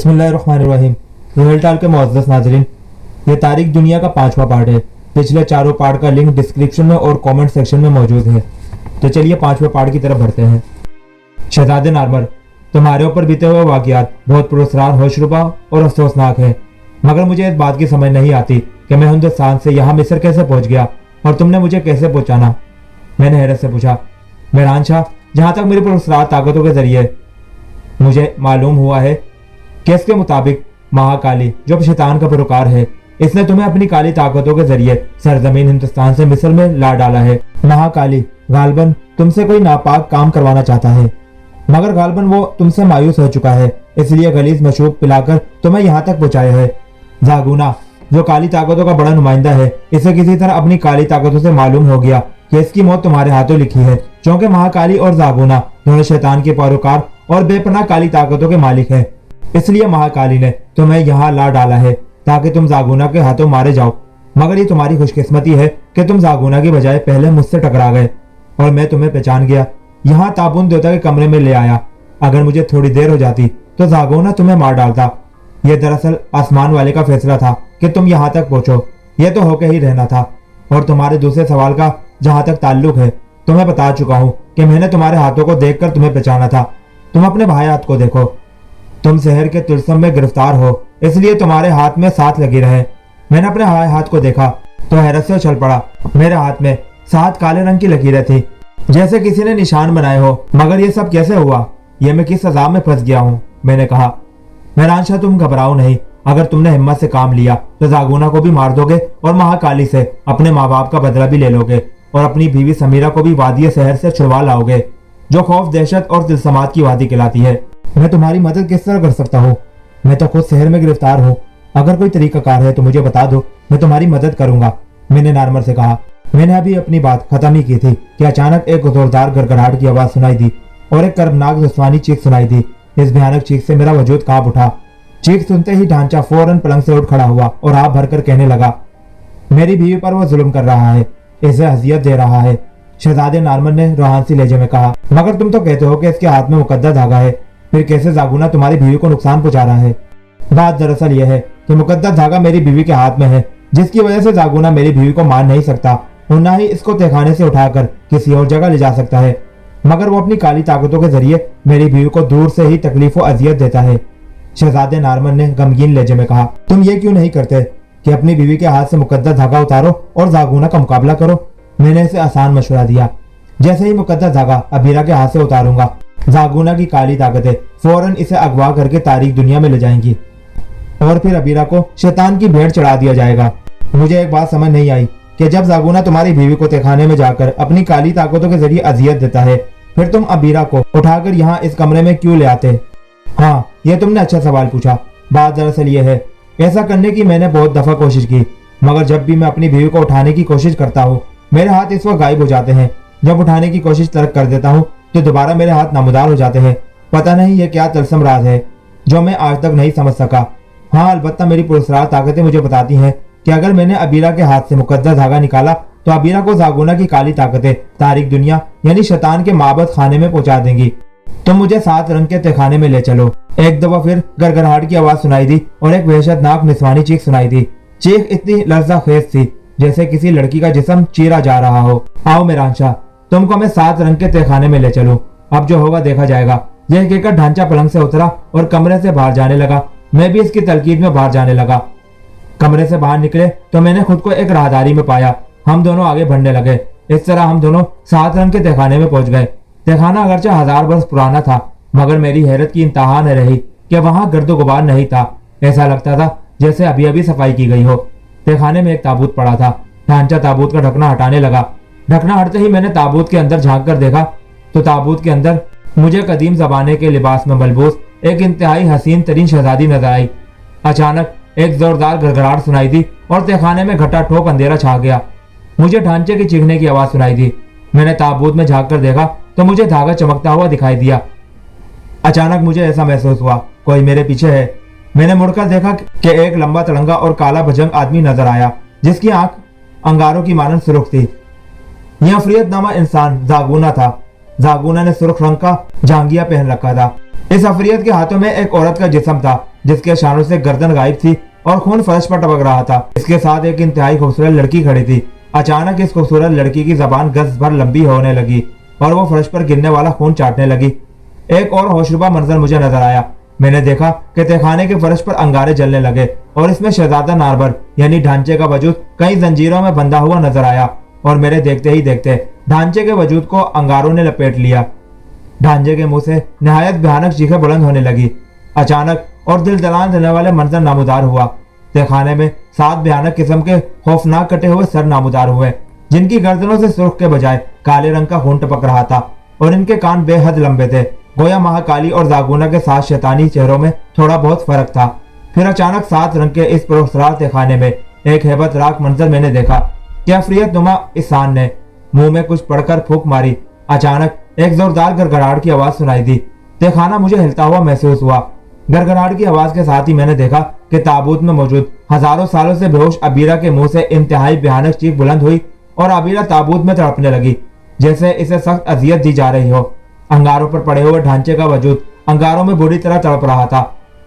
बिस्मिल्लाहिर्रहमानिर्रहीम। रोहेल टाल के मुअज़्ज़ज़ नाज़रीन, ये तारीख दुनिया का 5वां पार्ट है। पिछले चारों पार्ट का लिंक डिस्क्रिप्शन में और कमेंट सेक्शन में मौजूद है। तो चलिए 5वें पार्ट की तरफ बढ़ते हैं। शहज़ादे नार्मर, तुम्हारे ऊपर बीते हुए वाक़यात बहुत पुरस्कार, होशरुबा और अफसोसनाक है, मगर मुझे इस बात की समझ नहीं आती कि मैं हिंदुस्तान से यहाँ मिस्र कैसे पहुँच गया और तुमने मुझे कैसे पहुँचाना। मैंने हैरत से पूछा। मेहरान शाह, जहाँ तक मेरी पुरस्कार ताकतों के जरिए मुझे मालूम हुआ है कि इसके मुताबिक महाकाली, जो शैतान का पैरोकार है, इसने तुम्हें अपनी काली ताकतों के जरिए सरजमीन हिंदुस्तान से मिस्र में ला डाला है। महाकाली गालबन तुमसे कोई नापाक काम करवाना चाहता है, मगर गालबन वो तुमसे मायूस हो चुका है, इसलिए गलीज मशरूब पिलाकर तुम्हें यहाँ तक पहुँचाया है। जागूना, जो काली ताकतों का बड़ा नुमाइंदा है, इसे किसी तरह अपनी काली ताकतों से मालूम हो गया कि इसकी मौत तुम्हारे हाथों लिखी है, क्योंकि महाकाली और जागूना दोनों शैतान के पैरोकार और बेपनाह काली ताकतों के मालिक है। इसलिए महाकाली ने तुम्हें यहाँ ला डाला है ताकि तुम जागूना के हाथों मारे जाओ, मगर ये तुम्हारी खुशकिस्मती है कि तुम जागूना की बजाय पहले मुझसे टकरा गए और मैं तुम्हें पहचान गया। यहाँ ताबून देवता के कमरे में ले आया। अगर मुझे थोड़ी देर हो जाती तो जागूना तुम्हें मार डालता। यह दरअसल आसमान वाले का फैसला था कि तुम यहाँ तक पहुंचो, यह तो होके ही रहना था। और तुम्हारे दूसरे सवाल का जहां तक ताल्लुक है, तुम्हें बता चुका हूँ कि मैंने तुम्हारे हाथों को देखकर तुम्हें पहचाना था। तुम अपने भाई हाथ को देखो, तुम शहर के तिलस्म में गिरफ्तार हो, इसलिए तुम्हारे हाथ में साथ लगी रहे। मैंने अपने भाई हाथ को देखा तो हैरत से उछल पड़ा। मेरे हाथ में 7 काले रंग की लकीरें थी, जैसे किसी ने निशान बनाए हो। मगर ये सब कैसे हुआ? ये मैं किस सजा में फंस गया हूँ? मैंने कहा। मेहरान शाह, तुम घबराओ नहीं। अगर तुमने हिम्मत से काम लिया तो जागूना को भी मार दोगे और महाकाली से अपने माँ बाप का बदला भी ले लोगे और अपनी बीवी समीरा को भी वादी शहर से छुड़वा लाओगे, जो खौफ, दहशत और तिलस्मात की वादी कहलाती है। मैं तुम्हारी मदद किस तरह कर सकता हूँ? मैं तो खुद शहर में गिरफ्तार हूँ। अगर कोई तरीकाकार है तो मुझे बता दो, मैं तुम्हारी मदद करूंगा, मैंने नार्मर से कहा। मैंने अभी अपनी बात खत्म ही की थी कि अचानक एक जोरदार गड़गड़ाहट की आवाज सुनाई दी और एक कर्बनाक जिस्मानी चीख सुनाई दी। इस भयानक चीख से मेरा वजूद कांप उठा। चीख सुनते ही ढांचा फौरन पलंग से उठ खड़ा हुआ और आप भरकर कहने लगा, मेरी बीवी पर वो जुल्म कर रहा है, इसे अजियत दे रहा है। शहजादे नार्मर ने रोहानसी लहजे में कहा, मगर तुम तो कहते हो कि इसके हाथ में मुकद्दर धागा है, फिर कैसे जागूना तुम्हारी बीवी को नुकसान पहुंचा रहा है? बात दरअसल यह है कि मुकद्दर धागा मेरी बीवी के हाथ में है, जिसकी वजह से जागूना मेरी बीवी को मार नहीं सकता और न ही इसको तहखाने से उठाकर किसी और जगह ले जा सकता है, मगर वो अपनी काली ताकतों के जरिए मेरी बीवी को दूर से ही तकलीफ और अजियत देता है। शहजादे नार्मर ने गमगीन लहजे में कहा, तुम ये क्यों नहीं करते कि अपनी बीवी के हाथ से मुकद्दर धागा उतारो और जागूना का मुकाबला करो? मैंने इसे आसान मशवरा दिया। जैसे ही मुकद्दर धागा अबीरा के हाथ से उतारूंगा, जागूना की काली ताकतें फौरन इसे अगवा करके तारीख दुनिया में ले जाएंगी और फिर अबीरा को शैतान की भेंट चढ़ा दिया जाएगा। मुझे एक बात समझ नहीं आई कि जब जागूना तुम्हारी बीवी को तहखाने में जाकर अपनी काली ताकतों के जरिए अजियत देता है, फिर तुम अबीरा को उठाकर यहाँ इस कमरे में क्यों ले आते? हाँ, ये तुमने अच्छा सवाल पूछा। बात दरअसल ये है, ऐसा करने की मैंने बहुत दफा कोशिश की, मगर जब भी मैं अपनी बीवी को उठाने की कोशिश करता हूँ, मेरे हाथ इस वक्त गायब हो जाते हैं। जब उठाने की कोशिश तर्क कर देता हूँ तो दोबारा मेरे हाथ नामुदार हो जाते हैं। पता नहीं ये क्या तलसम राज है जो मैं आज तक नहीं समझ सका। हाँ, अलबत्ता मेरी पुरस्कार ताकतें मुझे बताती हैं कि अगर मैंने अबीरा के हाथ से मुकद्दर धागा निकाला तो अबीरा को जागूना की काली ताकतें तारीख दुनिया यानी शैतान के माबद खाने में पहुंचा देंगी। तुम मुझे 7 रंग के तहखाने में ले चलो। एक दफा फिर गड़गड़ाहट की आवाज सुनाई दी और एक वहशतनाक निस्वानी चीख सुनाई दी। चीख इतनी लर्ज़ाखेज थी जैसे किसी लड़की का जिस्म चीरा जा रहा हो। आओ मेहरान शाह, तुमको मैं 7 रंग के तहखाने में ले चलूं। अब जो होगा देखा जाएगा। यह कहकर ढांचा पलंग से उतरा और कमरे से बाहर जाने लगा। मैं भी इसकी तलकीद में बाहर जाने लगा। कमरे से बाहर निकले तो मैंने खुद को एक राहदारी में पाया। हम दोनों आगे बढ़ने लगे। इस तरह हम दोनों 7 रंग के तहखाने में पहुंच गए। तहखाना अगरचे 1000 वर्ष पुराना था, मगर मेरी हैरत की इंतहा न रही कि वहां गर्दो गुबार नहीं था। ऐसा लगता था जैसे अभी अभी सफाई की गई हो। तहखाने में एक ताबूत पड़ा था। ढांचा ताबूत का ढकना हटाने लगा। ढकना हटते ही मैंने ताबूत के अंदर झांक कर देखा तो ताबूत के अंदर मुझे कदीम जमाने के लिबास में मलबूस एक इंतहाई हसीन तरीन शहजादी नजर आई। अचानक एक जोरदार गड़गड़ाहट सुनाई दी और तहखाने में घटा ठोक अंधेरा छा गया। मुझे ढांचे की चीखने की आवाज सुनाई दी। मैंने ताबूत में झांक कर देखा तो मुझे धागा चमकता हुआ दिखाई दिया। अचानक मुझे ऐसा महसूस हुआ कोई मेरे पीछे है। मैंने मुड़कर देखा कि एक लंबा तड़ंगा और काला भजंग आदमी नजर आया, जिसकी आंख अंगारों की मानंद सुर्ख थी। यह अफरियतनामा इंसान जागूना था। जागूना ने सुर्ख रंग का जांगिया पहन रखा था। इस अफरियत के हाथों में एक औरत का जिस्म था जिसके शानों से गर्दन गायब थी और खून फर्श पर टपक रहा था। इसके साथ एक इंतहाई खूबसूरत लड़की खड़ी थी। अचानक इस खूबसूरत लड़की की जबान गज भर लंबी होने लगी और वो फर्श पर गिरने वाला खून चाटने लगी। एक और होशरुबा मंजर मुझे नजर आया। मैंने देखा कि तहखाने के फर्श पर अंगारे जलने लगे और इसमें शहजादा नारबर यानी ढांचे का वजूद कई जंजीरों में बंधा हुआ नजर आया और मेरे देखते ही देखते ढांचे के वजूद को अंगारों ने लपेट लिया। ढांचे के मुंह से निहायत भयानक चीखें बुलंद होने लगी। अचानक और दिल दहला देने वाले मंजर नामुदार हुआ। तहखाने में 7 भयानक किस्म के खौफनाक कटे हुए सर नामुदार हुए जिनकी गर्दनों से सुर्ख के बजाय काले रंग का खून टपक रहा था और इनके कान बेहद लंबे थे। गोया महाकाली और जागुना के 7 शैतानी चेहरों में थोड़ा बहुत फर्क था। फिर अचानक 7 रंग के इस पुरस्कार तहखाने में एक हैबत राक मंजर मैंने देखा कि अफरियत नुमा इंसान ने मुंह में कुछ पड़कर फूंक मारी। अचानक एक जोरदार गड़गड़ाहट की आवाज सुनाई दी। तहखाना मुझे हिलता हुआ महसूस हुआ। गड़गड़ाहट की आवाज के साथ ही मैंने देखा कि ताबूत में मौजूद हजारों सालों से बेहोश अबीरा के मुंह से इंतहाई भयानक चीख बुलंद हुई और अबीरा ताबूत में तड़पने लगी जैसे इसे सख्त अजियत दी जा रही हो। अंगारों पर पड़े हुए ढांचे का वजूद अंगारों में बुरी तरह तड़प रहा था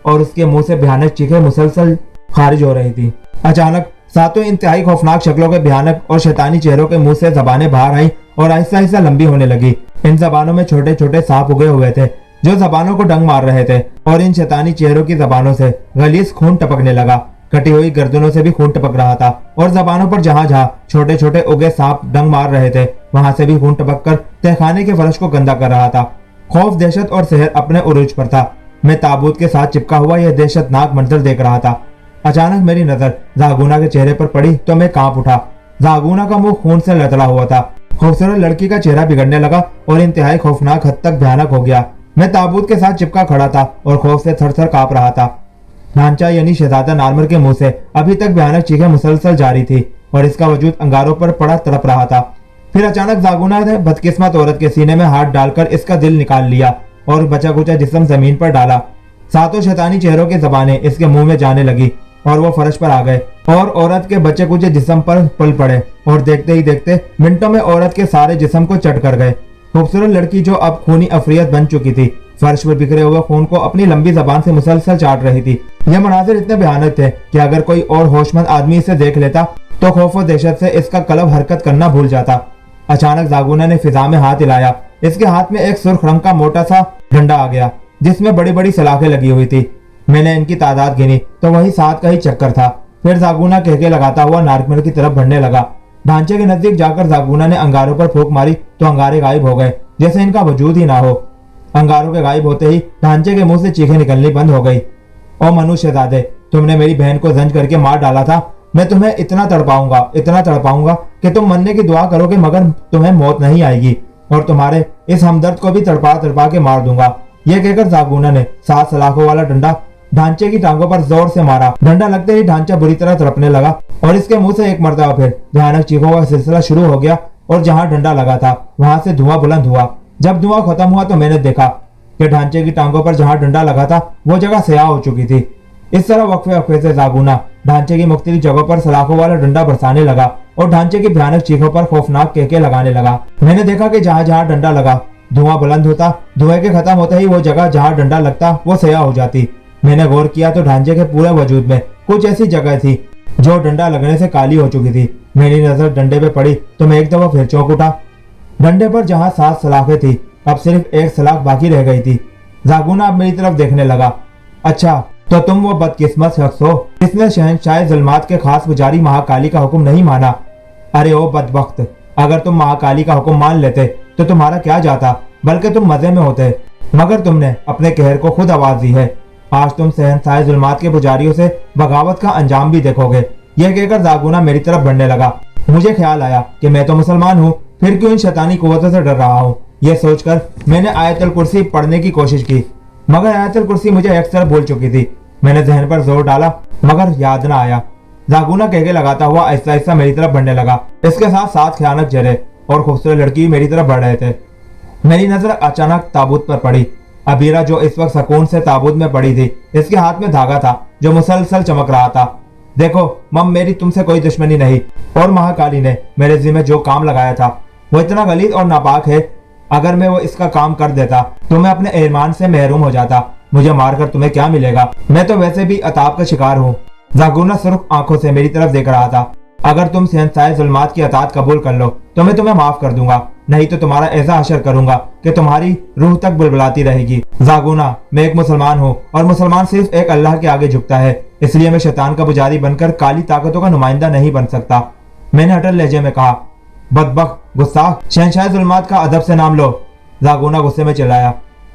और उसके मुंह से भयानक चीखें मुसलसल खारिज हो रही थी। अचानक 7 इंतहाई खौफनाक शक्लों के भयानक और शैतानी चेहरों के मुंह से जबानें बाहर आईं और आहिस्ता आहिस्ता लंबी होने लगी। इन जबानों में छोटे छोटे सांप उगे हुए थे जो जबानों को डंग मार रहे थे और इन शैतानी चेहरों की जबानों से गलीज खून टपकने लगा। कटी हुई गर्दनों से भी खून टपक रहा था और जबानों पर जहां जहां छोटे छोटे उगे सांप डंग मार रहे थे वहां से भी खून टपक कर तहखाने के फर्श को गंदा कर रहा था। खौफ, दहशत और सहर अपने उरूज पर था। मैं ताबूत के साथ चिपका हुआ यह दहशतनाक मंजर देख रहा था। अचानक मेरी नजर जागुना के चेहरे पर पड़ी तो मैं कांप उठा। जागुना का मुंह खून से लतड़ा हुआ था। खूबसूरत लड़की का चेहरा बिगड़ने लगा और इंतहाई खौफनाक हद तक भयानक हो गया। मैं ताबूत के साथ चिपका खड़ा था और खौफ से थर थर कांप रहा था। ढांचा यानी शहजादा नारमर के मुंह से अभी तक भयानक चीखें मुसलसल जारी थी और इसका वजूद अंगारों पर पड़ा तड़प रहा था। फिर अचानक जागुना ने बदकिस्मत औरत के सीने में हाथ डालकर इसका दिल निकाल लिया और बचा कुचा जिस्म जमीन पर डाला। 7 शैतानी चेहरों की जबानें इसके मुंह में जाने लगी और वो फर्श पर आ गए और औरत के बचे कुचे जिस्म पर पल पड़े और देखते ही देखते मिनटों में औरत के सारे जिस्म को चट कर गए। खूबसूरत लड़की जो अब खूनी अफरियत बन चुकी थी फर्श पर बिखरे हुए खून को अपनी लंबी जबान से मुसलसल चाट रही थी। यह मनाजिर इतने भयानक थे कि अगर कोई और होशमंद आदमी इसे देख लेता तो खौफ और दहशत से इसका कलब हरकत करना भूल जाता। अचानक जागुना ने फिजा में हाथ हिलाया। इसके हाथ में एक सुर्ख रंग का मोटा सा डंडा आ गया जिसमें बड़ी बड़ी सलाखें लगी हुई थी। मैंने इनकी तादाद गिनी तो वही 7 का ही चक्कर था। फिर जागुना कहके लगाता हुआ नारकमल की तरफ बढ़ने लगा। ढांचे के नजदीक जाकर जागुना ने अंगारों पर फूंक मारी तो अंगारे गायब हो गए जैसे इनका वजूद ही ना हो। अंगारों के गायब होते ही ढांचे के मुंह से चीखें निकलनी बंद हो गई। ओ मनुष्यजादे, तुमने मेरी बहन को जंज करके मार डाला था। मैं तुम्हें इतना तड़पाऊंगा कि तुम मरने की दुआ करोगे मगर तुम्हें मौत नहीं आएगी और तुम्हारे इस हमदर्द को भी तड़पा तड़पा के मार दूंगा। यह कहकर जागुना ने 7 सलाखों वाला डंडा ढांचे की टांगों पर जोर से मारा। डंडा लगते ही ढांचा बुरी तरह तड़पने लगा और इसके मुंह से एक मरतबा फिर भयानक चीखों का सिलसिला शुरू हो गया और जहां डंडा लगा था वहां से धुआं बुलंद हुआ। जब धुआं खत्म हुआ तो मैंने देखा कि ढांचे की टांगों पर जहां डंडा लगा था वो जगह स्याह हो चुकी थी। इस तरह वक्फे वक्फे से जागुना ढांचे की मुख्तलिफ जगहों पर सलाखों वाला डंडा बरसाने लगा और ढांचे की भयानक चीखों पर खौफनाक केके लगाने लगा। मैंने देखा कि जहां जहां डंडा लगा धुआं बुलंद होता। धुएं के खत्म होते ही वो जगह जहां डंडा लगता वो स्याह हो जाती। मैंने गौर किया तो ढांचे के पूरे वजूद में कुछ ऐसी जगह थी जो डंडा लगने से काली हो चुकी थी। मेरी नजर डंडे पे पड़ी तो मैं एक दफा फिर चौंक उठा। डंडे पर जहां 7 सलाखें थी अब सिर्फ 1 सलाख बाकी रह गई थी। जागुना अब मेरी तरफ देखने लगा। अच्छा, तो तुम वो बदकिस्मत शख्स हो जिसने शहंशाह ज़ुल्मात के खास पुजारी महाकाली का हुक्म नहीं माना। अरे ओ बदबख्त, अगर तुम महाकाली का हुक्म मान लेते तो तुम्हारा क्या जाता, बल्कि तुम मजे में होते। मगर तुमने अपने कहर को खुद आवाज दी है। आज तुम शहंशाह ज़ुल्मात के पुजारियों से बगावत का अंजाम भी देखोगे। यह कहकर जागुना मेरी तरफ बढ़ने लगा। मुझे ख्याल आया कि मैं तो मुसलमान हूँ, फिर क्यों इन शैतानी कुव्वतों से डर रहा हूँ। यह सोचकर मैंने आयतुल कुर्सी पढ़ने की कोशिश की मगर आयतुल कुर्सी मुझे अक्सर भूल चुकी थी। मैंने जहन पर जोर डाला मगर याद न आया। जागुना कहके लगाता हुआ आहिस्ता आहिस्ता मेरी तरफ बढ़ने लगा। इसके साथ 7 भयानक चेहरे और खूबसूरत लड़की मेरी तरफ बढ़ रहे थे। मेरी नजर अचानक ताबूत पर पड़ी। अबीरा जो इस वक्त सुकून से ताबूत में पड़ी थी, इसके हाथ में धागा था जो मुसलसल चमक रहा था। देखो मम, मेरी तुमसे कोई दुश्मनी नहीं और महाकाली ने मेरे जिम्मे जो काम लगाया था वो इतना गलीज और नापाक है اگر میں وہ اس کا کام کر دیتا تو میں اپنے ایمان سے محروم ہو جاتا. مجھے مار کر تمہیں کیا ملے گا؟ میں تو ویسے بھی عطاب کا شکار ہوں. زاگونا سرخ آنکھوں سے میری طرف دیکھ رہا تھا. اگر تم شہنشاہ ظلمات کی اطاعت قبول کر لو تو میں تمہیں معاف کر دوں گا، نہیں تو تمہارا ایسا حشر کروں گا کہ تمہاری روح تک بلبلاتی رہے گی. زاگونا، میں ایک مسلمان ہوں اور مسلمان صرف ایک اللہ کے آگے جھکتا ہے، اس لیے میں شیطان کا پجاری بن کر کالی طاقتوں کا نمائندہ نہیں بن سکتا. میں نے اٹل لہجے میں کہا. بدبخت، گستاخ، شہنشاہ ظلمات کا ادب سے نام لو. زاگونا غصے میں چلایا.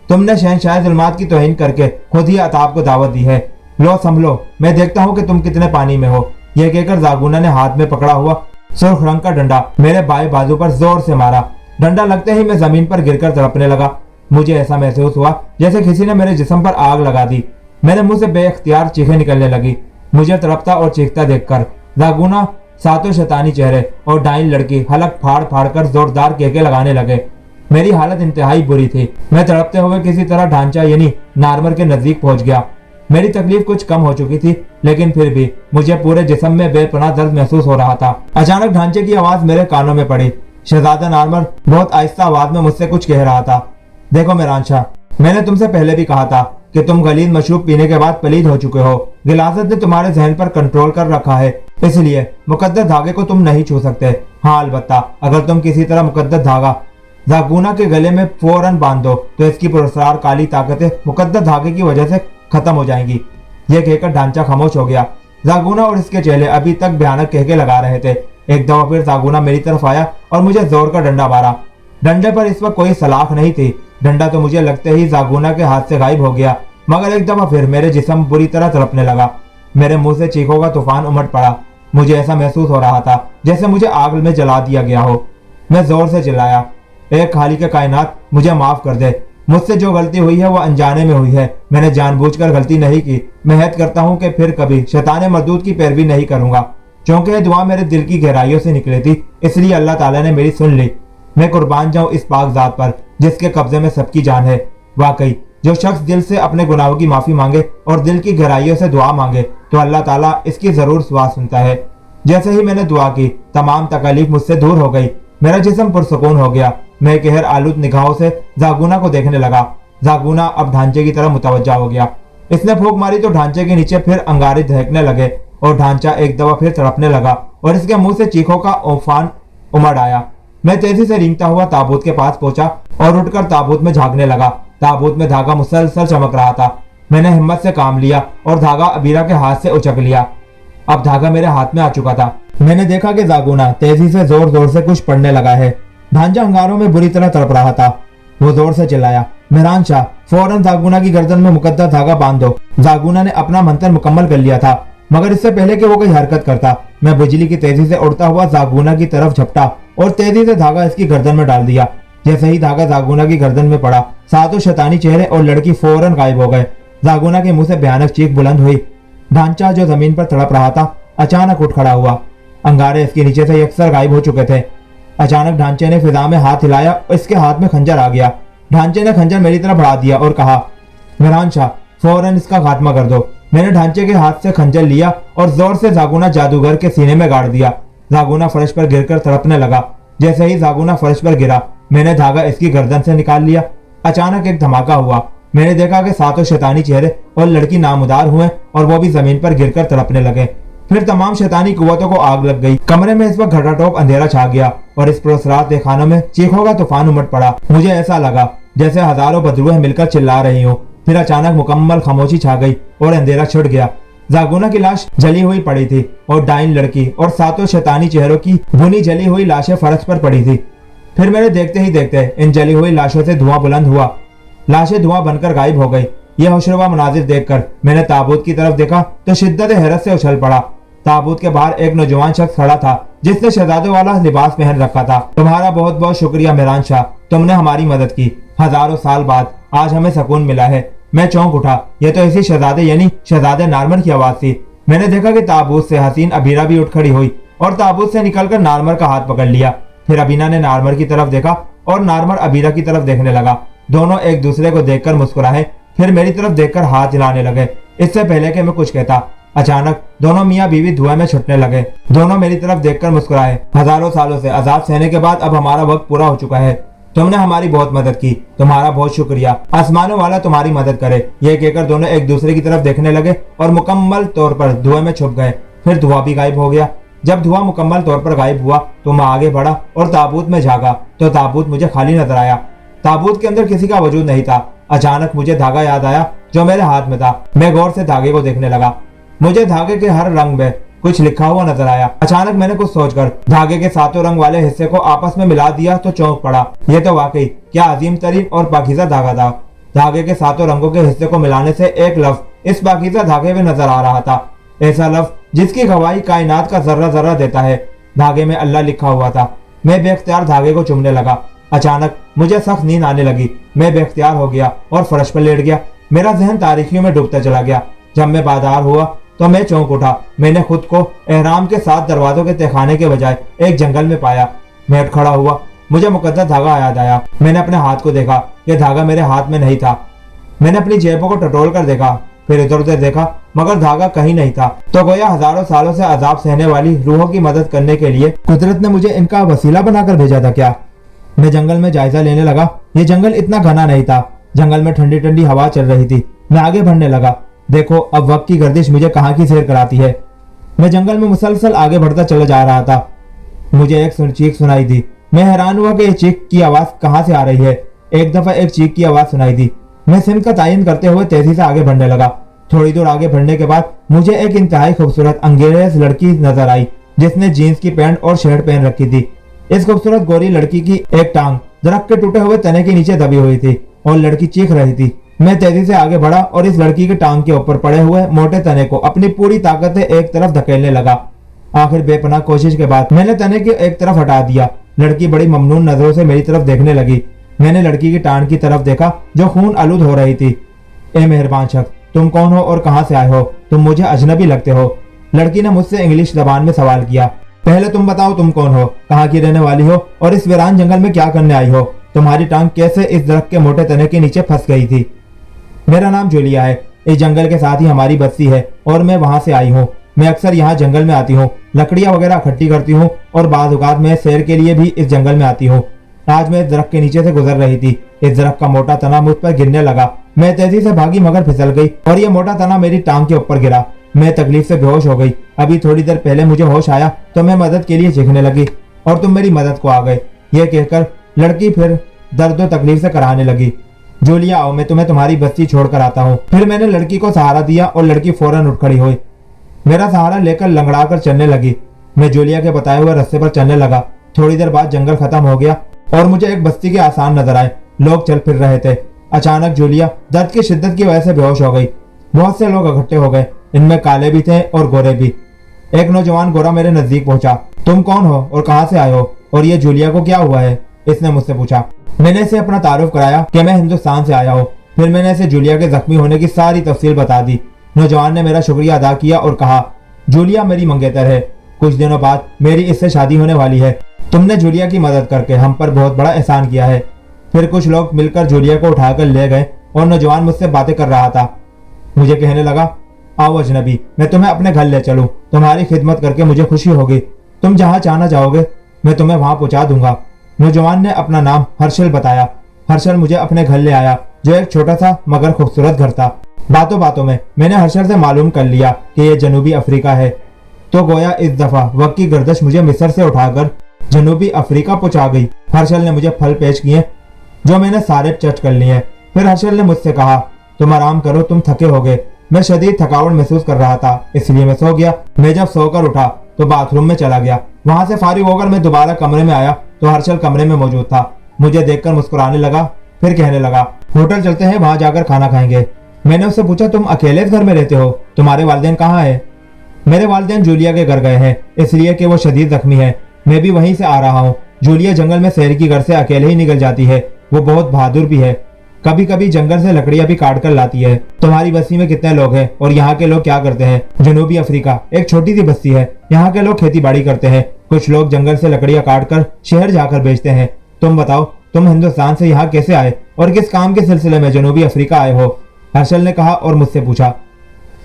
تم نے شہنشاہ ظلمات کی توہین کر کے خود ہی عطاب کو دعوت دی ہے. لو سنبھلو، میں دیکھتا ہوں کہ تم کتنے پانی میں ہو. یہ کہہ کر زاگونا نے ہاتھ میں پکڑا ہوا سرخ رنگ کا ڈنڈا میرے بائیں بازو پر زور سے مارا. ڈنڈا لگتے ہی میں زمین پر گر کر تڑپنے لگا. مجھے ایسا محسوس ہوا جیسے کسی نے میرے جسم پر آگ لگا دی. میرے منہ سے بے اختیار چیخیں نکلنے لگی. مجھے تڑپتا اور چیختا دیکھ کر زاگونا، ساتوں شیطانی چہرے اور ڈائن لڑکی حلق پھاڑ پھاڑ کر زوردار کہکے لگانے لگے. میری حالت انتہائی بری تھی. میں تڑپتے ہوئے کسی طرح ڈھانچہ یعنی نارمر کے نزدیک پہنچ گیا. میری تکلیف کچھ کم ہو چکی تھی لیکن پھر بھی مجھے پورے جسم میں بے پناہ درد محسوس ہو رہا تھا. اچانک ڈھانچے کی آواز میرے کانوں میں پڑی. شہزادہ نارمر بہت آہستہ آواز میں مجھ سے کچھ کہہ رہا تھا. دیکھو میران شاہ، میں نے تم سے پہلے بھی کہا تھا کہ تم غلیظ مشروب پینے کے بعد پلید ہو چکے ہو. غلاظت نے تمہارے ذہن پر کنٹرول کر رکھا ہے، اس لیے مقدس دھاگے کو تم نہیں چھو سکتے. ہاں البتہ اگر تم کسی طرح مقدس دھاگا زاگونا کے گلے میں فوراً باندھ دو تو اس کی پراسرار کالی طاقتیں مقدس دھاگے کی وجہ سے ختم ہو جائیں گی. یہ کہہ کر ڈھانچہ خاموش ہو گیا. زاگونا اور اس کے چیلے ابھی تک بھیانک کہکے لگا رہے تھے. ایک دفعہ پھر زاگونا میری طرف آیا اور مجھے زور کا ڈنڈا مارا. ڈنڈے پر اس وقت کوئی سلاخ نہیں تھی. ڈنڈا تو مجھے لگتے ہی زاگونا کے ہاتھ سے غائب ہو گیا، مگر ایک دفعہ پھر میرے جسم بری طرح تڑپنے لگا. میرے منہ سے چیخوں کا طوفان امٹ پڑا. مجھے ایسا محسوس ہو رہا تھا جیسے مجھے آگ میں جلا دیا گیا ہو. میں زور سے چلایا، اے خالق کے کائنات، مجھے معاف کر دے. مجھ سے جو غلطی ہوئی ہے وہ انجانے میں ہوئی ہے. میں نے جان بوجھ کر غلطی نہیں کی. میں عہد کرتا ہوں کہ پھر کبھی شیطان مردود کی پیروی نہیں کروں گا. چونکہ یہ دعا میرے دل کی گہرائیوں سے نکلی تھی، اس لیے اللہ تعالیٰ نے میری سن لی. میں قربان جاؤں اس پاک ذات پر جس کے قبضے میں سب کی جان ہے. واقعی جو شخص دل سے اپنے گناہوں کی معافی مانگے اور دل کی گہرائیوں سے دعا مانگے تو اللہ تعالیٰ اس کی ضرور دعا سنتا ہے. جیسے ہی میں نے دعا کی تمام تکالیف مجھ سے دور ہو گئی. میرا جسم پرسکون ہو گیا. میں قہر آلود نگاہوں سے زاگونا کو دیکھنے لگا. زاگونا اب ڈھانچے کی طرف متوجہ ہو گیا. اس نے پھونک ماری تو ڈھانچے کے نیچے پھر انگارے دہکنے لگے اور ڈھانچہ ایک دفعہ پھر تڑپنے لگا اور اس کے منہ سے چیخوں کا طوفان امڑ آیا. میں تیزی سے رینگتا ہوا تابوت کے پاس پہنچا اور اٹھ کر تابوت میں جھانکنے لگا. تابوت میں دھاگا مسلسل چمک رہا تھا. میں نے ہمت سے کام لیا اور دھاگا ابیرہ کے ہاتھ سے اچک لیا. اب دھاگا میرے ہاتھ میں آ چکا تھا. میں نے دیکھا کہ زاگونا تیزی سے زور زور سے کچھ پڑھنے لگا ہے. ڈھانچہ انگاروں میں بری طرح تڑپ رہا تھا. وہ زور سے چلایا، مہران شاہ، فوراً زاگونا کی گردن میں مقدس دھاگا باندھ دو. زاگونا نے اپنا منتر مکمل کر لیا تھا، مگر اس سے پہلے کہ وہ کوئی حرکت کرتا میں بجلی کی تیزی سے اڑتا ہوا زاگونا کی طرف جھپٹا اور تیزی سے دھاگا اس کی گردن میں ڈال دیا. جیسے ہی دھاگا زاگونا کی گردن میں پڑا ساتوں شیطانی چہرے اور لڑکی فوراً غائب ہو گئے. زاگونا کے منہ سے بھیانک چیخ بلند ہوئی. ڈھانچہ جو زمین پر تڑپ رہا تھا اچانک اٹھ کھڑا ہوا. انگارے اس کے نیچے سے یکسر غائب ہو چکے تھے. اچانک ڈھانچے نے فضا میں ہاتھ ہلایا اور اس کے ہاتھ میں خنجر آ گیا. ڈھانچے نے خنجر میری طرف بڑھا دیا اور کہا، مہران شاہ، فوراً اس کا خاتمہ کر دو. میں نے ڈھانچے کے ہاتھ سے خنجر لیا اور زور سے زاگونا جادوگر کے سینے میں گاڑ دیا. زاگونا فرش پر گر کر تڑپنے لگا. جیسے ہی زاگونا فرش پر گرا میں نے دھاگا اس کی گردن سے نکال لیا. اچانک ایک دھماکہ ہوا. میں نے دیکھا کہ ساتوں شیطانی چہرے اور لڑکی نامودار ہوئے اور وہ بھی زمین پر گر کر تڑپنے لگے. پھر تمام شیطانی قوتوں کو آگ لگ گئی. کمرے میں اس وقت گھٹا ٹوپ اندھیرا چھا گیا اور اس پراسرار خانوں میں چیخوں کا طوفان امٹ پڑا. مجھے ایسا لگا جیسے ہزاروں بدروہیں مل کر چلا رہی ہوں. پھر اچانک مکمل خاموشی چھا گئی اور اندھیرا چھٹ گیا. زاگونا کی لاش جلی ہوئی پڑی تھی اور ڈائن لڑکی اور ساتوں شیطانی چہروں کی بھونی جلی ہوئی لاشیں فرش پر پڑی تھی. پھر میرے دیکھتے ہی دیکھتے ان جلی ہوئی لاشوں سے دھواں بلند ہوا. لاشیں دھواں بن کر غائب ہو گئی. یہ ہوشربا مناظر دیکھ کر میں نے تابوت کی طرف دیکھا تو شدت حیرت سے اچھل پڑا. تابوت کے باہر ایک نوجوان شخص کھڑا تھا جس نے شہزادوں والا لباس پہن رکھا تھا. تمہارا بہت بہت شکریہ مہران شاہ، تم نے ہماری مدد کی. ہزاروں سال بعد آج ہمیں سکون ملا ہے. میں چونک اٹھا. یہ تو اسی شہزادے یعنی شہزادے نارمر کی آواز تھی. میں نے دیکھا کہ تابوت سے حسین ابیرہ بھی اٹھ کھڑی ہوئی اور تابوت سے نکل کر نارمر کا ہاتھ پکڑ لیا. پھر ابینا نے نارمر کی طرف دیکھا اور نارمر ابیرہ کی طرف دیکھنے لگا. دونوں ایک دوسرے کو دیکھ کر مسکرائے، پھر میری طرف دیکھ کر ہاتھ ہلانے لگے. اس سے پہلے کہ میں کچھ کہتا اچانک دونوں میاں بیوی دھوئیں میں چھٹنے لگے. دونوں میری طرف دیکھ کر مسکرائے. ہزاروں سالوں سے عذاب سہنے کے بعد اب ہمارا وقت پورا ہو چکا ہے. तुमने हमारी बहुत मदद की, तुम्हारा बहुत शुक्रिया। आसमानों वाला तुम्हारी मदद करे। ये कहकर दोनों एक दूसरे की तरफ देखने लगे और मुकम्मल तौर पर धुएं में छुप गए। फिर धुआं भी गायब हो गया। जब धुआं मुकम्मल तौर पर गायब हुआ तो मैं आगे बढ़ा और ताबूत में झांका तो ताबूत मुझे खाली नजर आया। ताबूत के अंदर किसी का वजूद नहीं था। अचानक मुझे धागा याद आया जो मेरे हाथ में था। मैं गौर से धागे को देखने लगा। मुझे धागे के हर रंग में कुछ लिखा हुआ नजर आया। अचानक मैंने कुछ सोचकर धागे के सातों रंग वाले हिस्से को आपस में मिला दिया तो चौंक पड़ा। यह तो वाकई क्या अजीम तरीन और पाकीज़ा धागा था। धागे के सातों रंगों के हिस्से को मिलाने से एक लफ्ज इस पाकीज़ा धागे में नजर आ रहा था। ऐसा लफ्ज जिसकी गवाही कायनात का जर्रा जर्रा देता है। धागे में अल्लाह लिखा हुआ था। मैं बेख्तियार धागे को चूमने लगा। अचानक मुझे सख्त नींद आने लगी। मैं बेख्तियार हो गया और फर्श पर लेट गया। मेरा जहन तारीखियों में डूबता चला गया। जब मैं बादार हुआ तो मैं चौंक उठा। मैंने खुद को एहराम के 7 दरवाजों के तहखाने के बजाय एक जंगल में पाया। मैं उठ खड़ा हुआ। मुझे मुकद्दस धागा याद आया। मैंने अपने हाथ को देखा। यह धागा मेरे हाथ में नहीं था। मैंने अपनी जेबों को टटोल कर देखा, फिर इधर उधर देखा, मगर धागा कहीं नहीं था। तो गोया हजारों सालों से अजाब सहने वाली रूहों की मदद करने के लिए कुदरत ने मुझे इनका वसीला बनाकर भेजा था क्या? मैं जंगल में जायजा लेने लगा। ये जंगल इतना घना नहीं था। जंगल में ठंडी ठंडी हवा चल रही थी। मैं आगे बढ़ने लगा। देखो अब वक्त की गर्दिश मुझे कहाँ की सैर कराती है। मैं जंगल में मुसलसल आगे बढ़ता चला जा रहा था। मुझे एक चीख सुनाई दी। मैं हैरान हुआ कि ये चीख की आवाज कहाँ से आ रही है। एक दफा एक चीख की आवाज सुनाई दी। मैं सिमत का तायन करते हुए तेजी से आगे बढ़ने लगा। थोड़ी दूर आगे बढ़ने के बाद मुझे एक इंतहाई खूबसूरत अंग्रेज लड़की नजर आई जिसने जीन्स की पैंट और शर्ट पहन रखी थी। इस खूबसूरत गोरी लड़की की एक टांग दरख्त के टूटे हुए तने के नीचे दबी हुई थी और लड़की चीख रही थी। मैं तेजी से आगे बढ़ा और इस लड़की की टांग के ऊपर पड़े हुए मोटे तने को अपनी पूरी ताकत से एक तरफ धकेलने लगा। आखिर बेपनाह कोशिश के बाद मैंने तने की एक तरफ हटा दिया। लड़की बड़ी ममनून नजरों से मेरी तरफ देखने लगी। मैंने लड़की की टांग की तरफ देखा जो खून आलूद हो रही थी। ए मेहरबान शख्स, तुम कौन हो और कहां से आए हो? तुम मुझे अजनबी लगते हो। लड़की ने मुझसे इंग्लिश जबान में सवाल किया। पहले तुम बताओ तुम कौन हो, कहाँ की रहने वाली हो और इस वीरान जंगल में क्या करने आई हो? तुम्हारी टांग कैसे इस दरख्त के मोटे तने के नीचे फंस गई थी? मेरा नाम जूलिया है। इस जंगल के साथ ही हमारी बस्ती है और मैं वहां से आई हूँ। मैं अक्सर यहाँ जंगल में आती हूँ, लकड़ियाँ वगैरह इकट्ठी करती हूँ और बाद औक़ात मैं सैर के लिए भी इस जंगल में आती हूँ। आज मैं इस दरख्त के नीचे से गुजर रही थी। इस दरख्त का मोटा तना मुझ पर गिरने लगा। मैं तेजी से भागी मगर फिसल गई और ये मोटा तना मेरी टांग के ऊपर गिरा। मैं तकलीफ से बेहोश हो गई। अभी थोड़ी देर पहले मुझे होश आया तो मैं मदद के लिए चीखने लगी और तुम मेरी मदद को आ गए। ये कहकर लड़की फिर दर्द और तकलीफ से कराने लगी। जूलिया आओ, मैं तुम्हें तुम्हारी बस्ती छोड़कर आता हूँ। फिर मैंने लड़की को सहारा दिया और लड़की फौरन उठ खड़ी हुई। मेरा सहारा लेकर लंगड़ा कर चलने लगी। मैं जूलिया के बताए हुए रास्ते पर चलने लगा। थोड़ी देर बाद जंगल खत्म हो गया और मुझे एक बस्ती के आसान नजर आए। लोग चल फिर रहे थे। अचानक जूलिया दर्द की शिद्दत की वजह से बेहोश हो गई। बहुत से लोग इकट्ठे हो गए। इनमें काले भी थे और गोरे भी। एक नौजवान गोरा मेरे नजदीक पहुंचा। तुम कौन हो और कहां से आए हो और ये जूलिया को क्या हुआ है? इसने मुझसे पूछा। मैंने इसे अपना तारुफ कराया कि मैं हिंदुस्तान से आया हूँ। फिर मैंने इसे जूलिया के जख्मी होने की सारी तफसील बता दी। नौजवान ने मेरा शुक्रिया अदा किया और कहा, जूलिया मेरी मंगेतर है। कुछ दिनों बाद मेरी इससे शादी होने वाली है। तुमने जूलिया की मदद करके हम पर बहुत बड़ा एहसान किया है। फिर कुछ लोग मिलकर जूलिया को उठाकर ले गए और नौजवान मुझसे बातें कर रहा था। मुझे कहने लगा, आओ अजनबी, मैं तुम्हें अपने घर ले चलूं। तुम्हारी खिदमत करके मुझे खुशी होगी। तुम जहां जाना चाहोगे मैं तुम्हें वहां पहुंचा दूंगा। नौजवान ने अपना नाम हर्षल बताया। हर्षल मुझे अपने घर ले आया जो एक छोटा सा मगर खूबसूरत घर था। बातों बातों में मैंने हर्षल से मालूम कर लिया कि यह जनूबी अफ्रीका है। तो गोया इस दफा वक्त की गर्दश मुझे मिस्र से उठाकर जनूबी अफ्रीका पहुंचा गई। हर्षल ने मुझे फल पेश किए जो मैंने सारे चट कर लिए। फिर हर्षल ने मुझसे कहा, तुम आराम करो, तुम थके होगे। मैं शदीद थकावट महसूस कर रहा था, इसलिए मैं सो गया। मैं जब सोकर उठा तो बाथरूम में चला गया। वहां से फारिग होकर मैं दोबारा कमरे में आया तो हर्षल कमरे में मौजूद था। मुझे देखकर मुस्कुराने लगा। फिर कहने लगा, होटल चलते हैं, वहां जाकर खाना खाएंगे। मैंने उससे पूछा, तुम अकेले इस घर में रहते हो? तुम्हारे वालिदैन कहाँ है? मेरे वालिदैन जूलिया के घर गए हैं, इसलिए कि वो शदीद जख्मी है। मैं भी वहीं से आ रहा हूँ। जूलिया जंगल में सैर की घर से अकेले ही निकल जाती है। वो बहुत बहादुर भी है। कभी कभी जंगल से लकड़ियां भी काट कर लाती है। तुम्हारी बस्ती में कितने लोग हैं और यहाँ के लोग क्या करते हैं? जनूबी अफ्रीका एक छोटी सी बस्ती है। यहाँ के लोग खेती बाड़ी करते हैं। कुछ लोग जंगल से लकड़ियां काट कर शहर जाकर बेचते हैं। तुम बताओ, तुम हिंदुस्तान से यहाँ कैसे आए और किस काम के सिलसिले में जनूबी अफ्रीका आए हो? हर्षल ने कहा और मुझसे पूछा।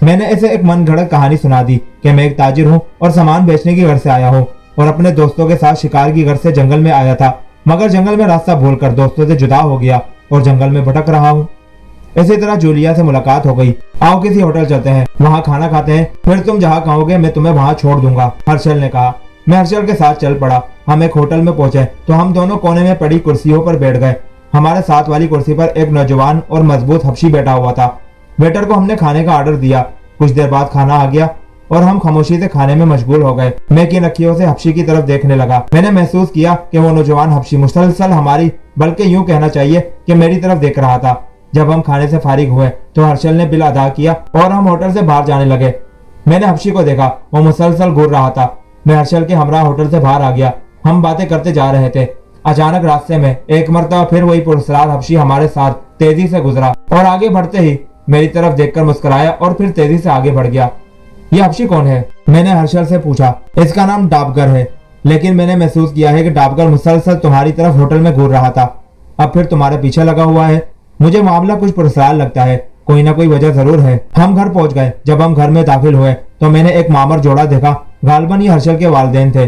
मैंने इसे एक मन घड़त कहानी सुना दी कि मैं एक ताजिर हूँ और सामान बेचने की घर से आया हूँ और अपने दोस्तों के साथ शिकार की घर से जंगल में आया था, मगर जंगल में रास्ता भूलकर दोस्तों से जुदा हो गया और जंगल में भटक रहा हूँ। इसी तरह जूलिया से मुलाकात हो गई। आओ किसी होटल चलते हैं, वहाँ खाना खाते हैं, फिर तुम जहाँ कहोगे मैं तुम्हें वहाँ छोड़ दूंगा, हर्षल ने कहा। मैं हर्षल के साथ चल पड़ा। हम एक होटल में पहुंचे तो हम दोनों कोने में पड़ी कुर्सियों पर बैठ गए। हमारे साथ वाली कुर्सी पर एक नौजवान और मजबूत हबशी बैठा हुआ था। वेटर को हमने खाने का ऑर्डर दिया। कुछ देर बाद खाना आ गया और हम खामोशी से खाने में मशगूल हो गए। मैं किन अखियों से हबशी की तरफ देखने लगा। मैंने महसूस किया कि वो नौजवान हबशी मुसलसल हमारी, बल्कि यूं कहना चाहिए कि मेरी तरफ देख रहा था। जब हम खाने से फारिग हुए तो हर्षल ने बिल अदा किया और हम होटल से बाहर जाने लगे। मैंने हबशी को देखा, वो मुसलसल घूर रहा था। मैं हर्षल के हमरा होटल से बाहर आ गया। हम बातें करते जा रहे थे। अचानक रास्ते में एक मर्तबा फिर वही पुरस्कार हबशी हमारे साथ तेजी से गुजरा और आगे बढ़ते ही मेरी तरफ देखकर मुस्कुराया और फिर तेजी से आगे बढ़ गया। ये हबशी कौन है? मैंने हर्षल से पूछा। इसका नाम डाबगर है, लेकिन मैंने महसूस किया है कि डाबगर मुसलसल तुम्हारी तरफ होटल में घूर रहा था, अब फिर तुम्हारे पीछे लगा हुआ है। मुझे मामला कुछ पुरस्कार लगता है, कोई ना कोई वजह जरूर है। हम घर पहुंच गए। जब हम घर में दाखिल हुए तो मैंने एक मामर जोड़ा देखा। गालबन ये हर्षल के वालिदैन थे।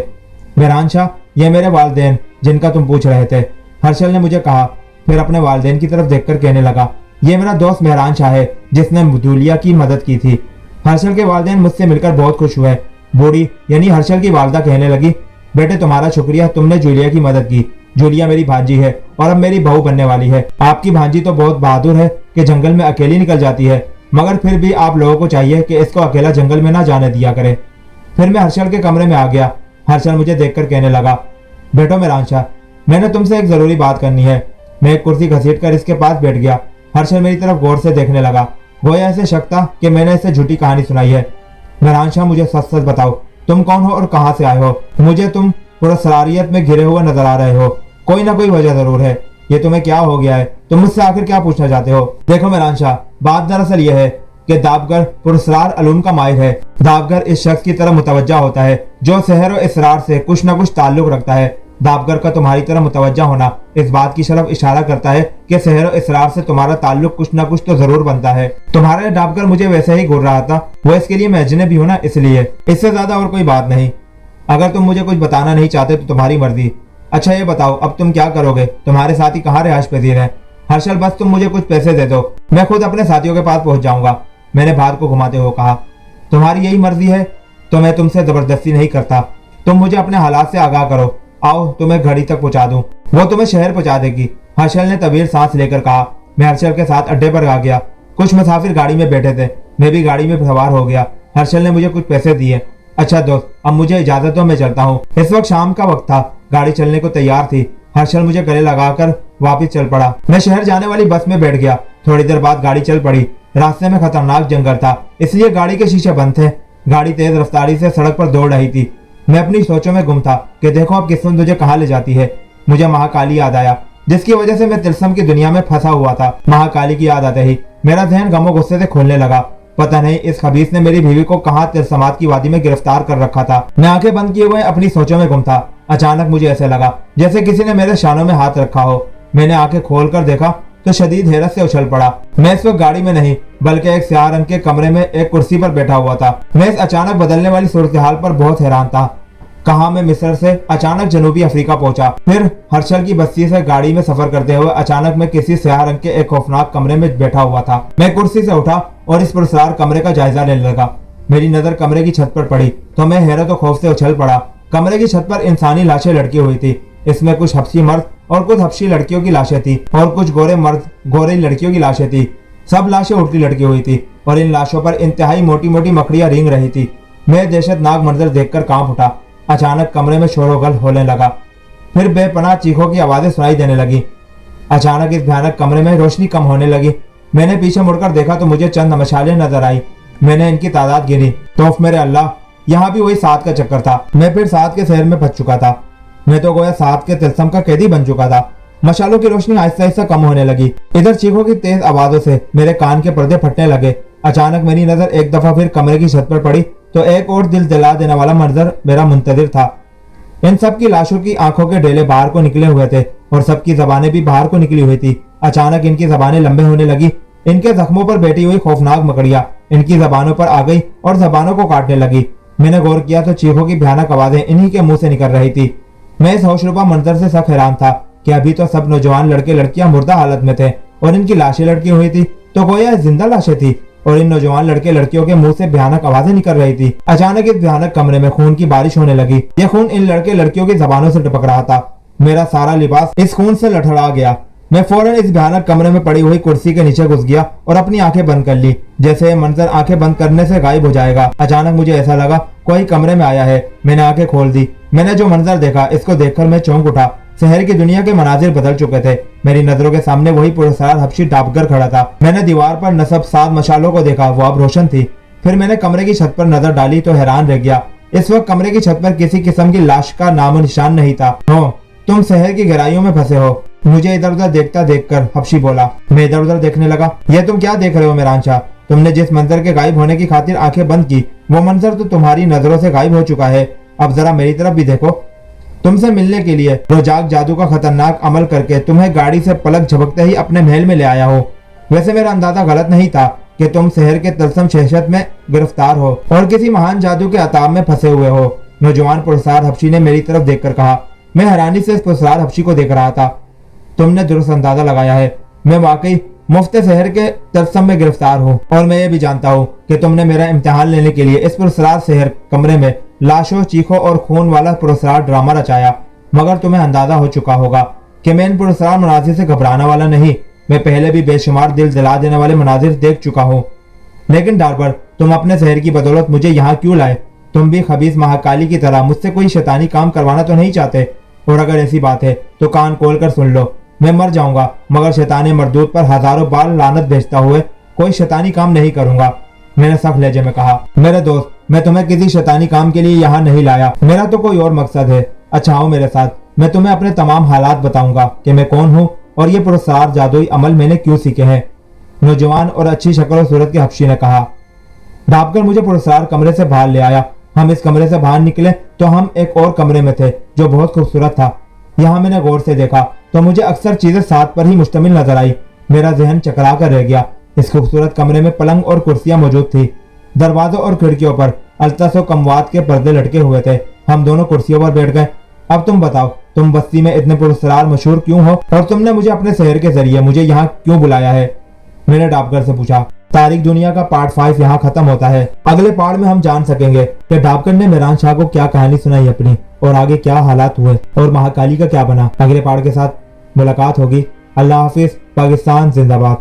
मेहरान शाह, ये मेरे वालिदैन जिनका तुम पूछ रहे थे, हर्षल ने मुझे कहा। फिर अपने वालिदैन की तरफ देखकर कहने लगा, ये मेरा दोस्त मेहरान शाह है जिसने जूलिया की मदद की थी। हर्षल के वालिदैन मुझसे मिलकर बहुत खुश हुए। बूढ़ी यानी हर्षल की वालदा कहने लगी, बेटे तुम्हारा शुक्रिया, तुमने जूलिया की मदद की। जूलिया मेरी भांजी है और अब मेरी बहू बनने वाली है। आपकी भांजी तो बहुत बहादुर है कि जंगल में अकेली निकल जाती है, मगर फिर भी आप लोगों को चाहिए कि इसको अकेला जंगल में ना जाने दिया करें। फिर मैं हर्षल के कमरे में आ गया। हर्षल मुझे देखकर कहने लगा, बेटो मेहरान शाह, मैंने तुमसे एक जरूरी बात करनी है। मैं एक कुर्सी घसीटकर इसके पास बैठ गया। हर्षल मेरी तरफ गौर से देखने लगा, गोया ऐसे शक था कि मैंने इसे झूठी कहानी सुनाई है। मेहरान शाह, मुझे सच सच बताओ, तुम कौन हो और कहां से आए हो? मुझे तुम पुरस्कारियत में घिरे हुए नजर आ रहे हो। कोई ना कोई वजह जरूर है। ये तुम्हें क्या हो गया है? तुम मुझसे आखिर क्या पूछना चाहते हो? देखो मेहरान शाह, बात दरअसल यह है कि दाबगर पुरस्कार अलूम का माहिर है। दाबगर इस शख्स की तरह मुतवज्जा होता है जो सहर और इसरार से कुछ न कुछ ताल्लुक रखता है। दाबगर का तुम्हारी तरह मुतवज्जा होना इस बात की तरफ इशारा करता है कि सहर और इसरार से तुम्हारा ताल्लुक कुछ न कुछ तो जरूर बनता है। तुम्हारा दाबगर मुझे वैसे ही घूर रहा था, वो इसके लिए मैं अजनबी हूं ना, इसलिए। इससे ज्यादा और कोई बात नहीं। अगर तुम मुझे कुछ बताना नहीं चाहते तो तुम्हारी मर्जी। अच्छा ये बताओ, अब तुम क्या करोगे? तुम्हारे साथी कहाँ रिहाइश पजीर है? हर्षल, बस तुम मुझे कुछ पैसे दे दो, मैं खुद अपने साथियों के पास पहुंच जाऊंगा। मैंने बात को घुमाते हुए कहा, तुम्हारी यही मर्जी है तो मैं तुमसे जबरदस्ती नहीं करता। तुम मुझे अपने हालात से आगाह करो। आओ तुम्हें घड़ी तक पहुंचा दूं, वो तुम्हें शहर पहुंचा देगी। हर्षल ने तवील सांस लेकर कहा। मैं हर्षल के साथ अड्डे पर आ गया। कुछ मुसाफिर गाड़ी में बैठे थे, मैं भी गाड़ी में सवार हो गया। हर्षल ने मुझे कुछ पैसे दिए। अच्छा दोस्त, अब मुझे इजाजत दो, मैं चलता हूँ। इस वक्त शाम का वक्त था, गाड़ी चलने को तैयार थी। हर्षल मुझे गले लगाकर वापस चल पड़ा। मैं शहर जाने वाली बस में बैठ गया। थोड़ी देर बाद गाड़ी चल पड़ी। रास्ते में खतरनाक जंगल था, इसलिए गाड़ी के शीशे बंद थे। गाड़ी तेज रफ्तारी से सड़क पर दौड़ रही थी। मैं अपनी सोचों में गुम था कि देखो अब किस्मत मुझे कहाँ ले जाती है। मुझे महाकाली याद आया, जिसकी वजह से मैं तिलस्म की दुनिया में फंसा हुआ था। महाकाली की याद आते ही मेरा जहन गमो गुस्से से खोलने लगा। पता नहीं इस खबीस ने मेरी बीवी को कहाँ तिलस्मात की वादी में गिरफ्तार कर रखा था। मैं आंखें बंद किए हुए अपनी सोचों में गुम था। अचानक मुझे ऐसे लगा जैसे किसी ने मेरे शानों में हाथ रखा हो। मैंने आंखें खोलकर देखा तो शदीद हैरत से उछल पड़ा। मैं इस वक्त गाड़ी में नहीं बल्कि एक स्याह रंग के कमरे में एक कुर्सी पर बैठा हुआ था। मैं इस अचानक बदलने वाली सूरत हाल पर बहुत हैरान था। कहाँ मैं मिस्र से अचानक जनूबी अफ्रीका पहुंचा, फिर हर्षल की बस्ती से गाड़ी में सफर करते हुए अचानक मैं किसी स्याह रंग के एक खौफनाक कमरे में बैठा हुआ था। मैं कुर्सी से उठा और इस पुरस्कार कमरे का जायजा लेने लगा। मेरी नजर कमरे की छत पर पड़ी तो मैं हैरत और खौफ से उछल पड़ा। कमरे की छत पर इंसानी लाशें लटकी हुई थी। इसमें कुछ हबशी मर्द और कुछ हबशी लड़कियों की लाशें थी और कुछ गोरे मर्द गोरी लड़कियों की लाशें थी। सब लाशें उल्टी लटकी हुई थी और इन लाशों पर इंतहाई मोटी मोटी मकड़ियां रेंग रही थी। मैं दहशतनाक मंजर देखकर कांप उठा। अचानक कमरे में शोरगुल होने लगा, फिर बेपनाह चीखों की आवाजें सुनाई देने लगी। अचानक इस भयानक कमरे में रोशनी कम होने लगी। मैंने पीछे मुड़कर देखा तो मुझे चंद मशालें नजर आई। मैंने इनकी तादाद गिनी तो मेरे अल्लाह, यहाँ भी वही 7 का चक्कर था। मैं फिर 7 के शहर में फंस चुका था। मैं तो गोया 7 के तिलस्म का कैदी बन चुका था। मशालों की रोशनी आहिस्ता आहिस्ता कम होने लगी। इधर चीखों की तेज आवाजों से मेरे कान के पर्दे फटने लगे। अचानक मेरी नजर एक दफा फिर कमरे की छत पर पड़ी तो एक और दिल दिला देने वाला मंजर मेरा मुंतजिर था। इन सब की लाशों की आंखों के डेले बाहर को निकले हुए थे और सबकी जबानें भी बाहर को निकली हुई थी। अचानक इनकी जबानें लंबे होने लगी। इनके जख्मों पर बैठी हुई खौफनाक मकड़ियां इनकी जबानों पर आ गई और जबानों को काटने लगी। मैंने गौर किया तो चीखों की भयानक आवाजें इन्हीं के मुंह से निकल रही थी। मैं इस होशरुबा मंजर से सख्त हैरान था। کہ ابھی تو سب نوجوان لڑکے لڑکیاں مردہ حالت میں تھے اور ان کی لاشیں لٹکی ہوئی تھی، تو گویا زندہ لاشیں تھی اور ان نوجوان لڑکے لڑکیوں کے منہ سے بھیانک آوازیں نکل رہی تھی۔ اچانک اس بھیانک کمرے میں خون کی بارش ہونے لگی۔ یہ خون ان لڑکے لڑکیوں کی زبانوں سے ٹپک رہا تھا۔ میرا سارا لباس اس خون سے لٹھڑا گیا۔ میں فوراً اس بھیانک کمرے میں پڑی ہوئی کرسی کے نیچے گھس گیا اور اپنی آنکھیں بند کر لی، جیسے یہ منظر آنکھیں بند کرنے سے غائب ہو جائے گا۔ اچانک مجھے ایسا لگا کوئی کمرے میں آیا ہے۔ میں نے آنکھیں کھول دی۔ میں نے جو منظر دیکھا اس کو دیکھ کر میں چونک اٹھا۔ شہر کی دنیا کے مناظر بدل چکے تھے۔ میری نظروں کے سامنے وہی پراسرار حبشی ڈاکگر کھڑا تھا۔ میں نے دیوار پر نصب 7 مشالوں کو دیکھا، وہ اب روشن تھی۔ پھر میں نے کمرے کی چھت پر نظر ڈالی تو حیران رہ گیا۔ اس وقت کمرے کی چھت پر کسی قسم کی لاش کا نام و نشان نہیں تھا۔ تم شہر کی گہرائیوں میں پھنسے ہو۔ مجھے ادھر ادھر دیکھتا دیکھ کر حبشی بولا۔ میں ادھر ادھر دیکھنے لگا۔ یہ تم کیا دیکھ رہے ہو میران شاہ؟ تم نے جس منظر کے غائب ہونے کی خاطر آنکھیں بند کی وہ منظر تو تمہاری نظروں سے غائب ہو چکا ہے۔ اب ذرا میری طرف بھی دیکھو۔ تم سے ملنے کے لیے روجاک جادو کا خطرناک عمل کر کے تمہیں گاڑی سے پلک جھپکتے ہی اپنے محل میں لے آیا ہو۔ ویسے میرا اندازہ غلط نہیں تھا کہ تم شہر کے تلسم شہشت میں گرفتار ہو اور کسی مہان جادو کے عطاب میں پھنسے ہوئے ہو۔ نوجوان پرسرار حبشی نے میری طرف دیکھ کر کہا۔ میں حیرانی سے اس پرسرار حبشی کو دیکھ رہا تھا۔ تم نے درست اندازہ لگایا ہے، میں واقعی مفت شہر کے تلسم میں گرفتار ہوں، اور میں یہ بھی جانتا ہوں کہ تم نے میرا امتحان لینے کے لیے اس پرسرار شہر کمرے میں لاشوں، چیخوں اور خون والا پرسرار ڈرامہ رچایا۔ مگر تمہیں اندازہ ہو چکا ہوگا کہ میں ان پرسرار مناظر سے گھبرانے والا نہیں۔ میں پہلے بھی بے شمار دل جلا دینے والے مناظر دیکھ چکا ہوں۔ لیکن ڈاربر، تم اپنے شہر کی بدولت مجھے یہاں کیوں لائے؟ تم بھی خبیث مہاکالی کی طرح مجھ سے کوئی شیطانی کام کروانا تو نہیں چاہتے؟ اور اگر ایسی بات ہے تو کان کھول کر سن لو، میں مر جاؤں گا مگر شیطان مردود پر ہزاروں بار لعنت بھیجتا ہوئے کوئی شیطانی کام نہیں کروں گا۔ میں نے سخت لہجے میں کہا۔ میرے دوست، میں تمہیں کسی شیطانی کام کے لیے یہاں نہیں لایا، میرا تو کوئی اور مقصد ہے۔ اچھا آؤ میرے ساتھ، میں تمہیں اپنے تمام حالات بتاؤں گا کہ میں کون ہوں اور یہ پرسرار جادوئی عمل میں نے کیوں سیکھے ہیں۔ نوجوان اور اچھی شکل و صورت کے حبشی نے کہا۔ ڈھانپ کر مجھے پرسرار کمرے سے باہر لے آیا۔ ہم اس کمرے سے باہر نکلے تو ہم ایک اور کمرے میں تھے جو بہت خوبصورت تھا۔ یہاں میں نے غور سے دیکھا تو مجھے اکثر چیزیں ساتھ پر ہی مشتمل نظر آئی۔ میرا ذہن چکرا کر رہ گیا۔ اس خوبصورت کمرے میں پلنگ اور کرسیاں موجود تھی۔ دروازوں اور کھڑکیوں پر الطاف و کموات کے پردے لٹکے ہوئے تھے۔ ہم دونوں کرسیوں پر بیٹھ گئے۔ اب تم بتاؤ، تم بستی میں اتنے پرسرار مشہور کیوں ہو اور تم نے مجھے اپنے شہر کے ذریعے مجھے یہاں کیوں بلایا ہے؟ میں نے ڈاکگر سے پوچھا۔ تاریخ دنیا کا پارٹ 5 یہاں ختم ہوتا ہے۔ اگلے پارٹ میں ہم جان سکیں گے کہ ڈاکگر نے میران شاہ کو کیا کہانی سنائی اپنی، اور آگے کیا حالات ہوئے اور مہاکالی کا کیا بنا۔ اگلے پارٹ کے ساتھ ملاقات ہوگی۔ اللہ حافظ۔ پاکستان زندہ باد۔